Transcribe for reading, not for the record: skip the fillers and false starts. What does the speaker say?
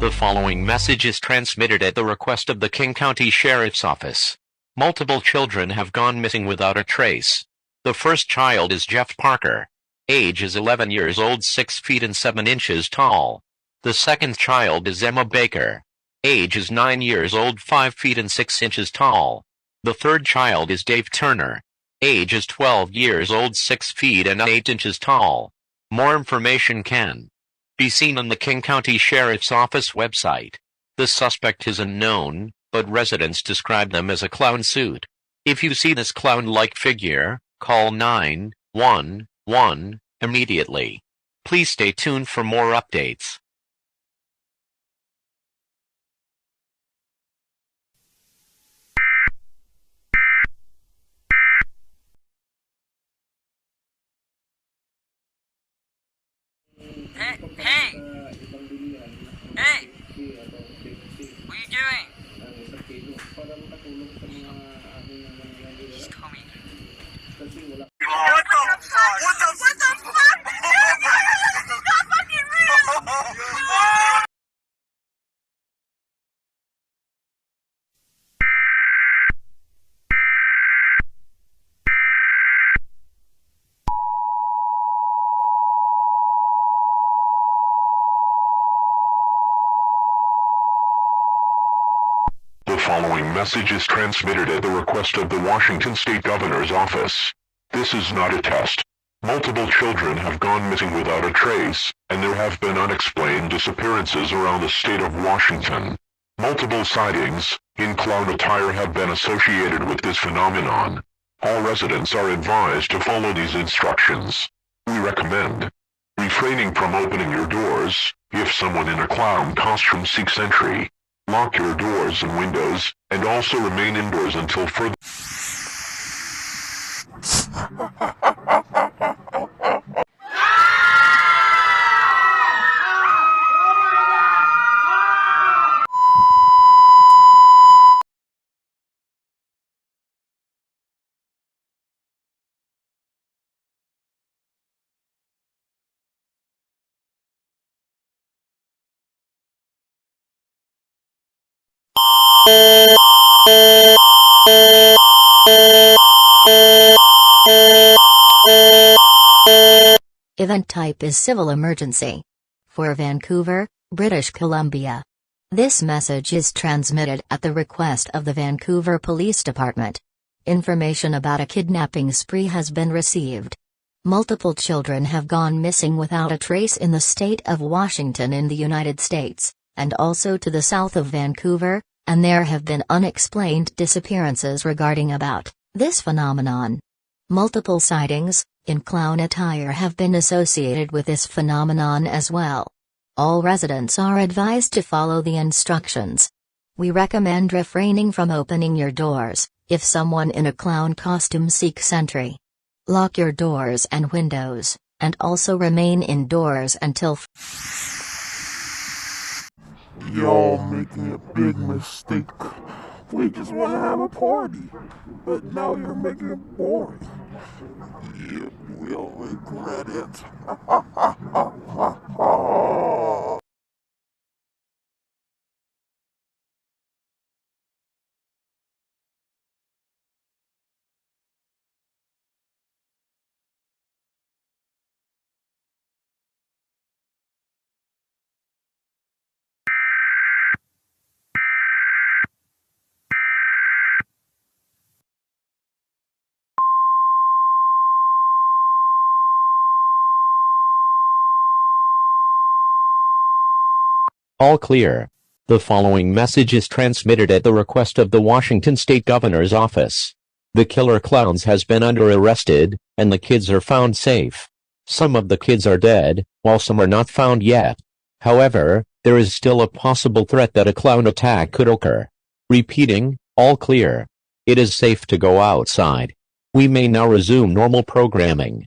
The following message is transmitted at the request of the King County Sheriff's Office. Multiple children have gone missing without a trace. The first child is Jeff Parker. Age is 11 years old, 6 feet and 7 inches tall. The second child is Emma Baker. Age is 9 years old, 5 feet and 6 inches tall. The third child is Dave Turner. Age is 12 years old, 6 feet and 8 inches tall. More information can be seen on the King County Sheriff's Office website. The suspect is unknown, but residents describe them as a clown suit. If you see this clown-like figure, call 911 immediately. Please stay tuned for more updates. Hey! What are you doing? He's coming. What the fuck? What the fuck? It's not fucking real! The following message is transmitted at the request of the Washington State Governor's Office. This is not a test. Multiple children have gone missing without a trace, and there have been unexplained disappearances around the state of Washington. Multiple sightings in clown attire have been associated with this phenomenon. All residents are advised to follow these instructions. We recommend refraining from opening your doors if someone in a clown costume seeks entry. Lock your doors and windows, and also remain indoors until further. Event type is civil emergency. For Vancouver, British Columbia. This message is transmitted at the request of the Vancouver Police Department. Information about a kidnapping spree has been received. Multiple children have gone missing without a trace in the state of Washington in the United States, and also to the south of Vancouver, and there have been unexplained disappearances regarding about this phenomenon. Multiple sightings in clown attire have been associated with this phenomenon as well. All residents are advised to follow the instructions. We recommend refraining from opening your doors if someone in a clown costume seeks entry. Lock your doors and windows, and also remain indoors until Y'all making a big mistake. We just want to have a party, but now you're making it boring. You will regret it. All clear. The following message is transmitted at the request of the Washington State Governor's Office. The killer clowns has been under arrested, and the kids are found safe. Some of the kids are dead, while some are not found yet. However, there is still a possible threat that a clown attack could occur. Repeating, all clear. It is safe to go outside. We may now resume normal programming.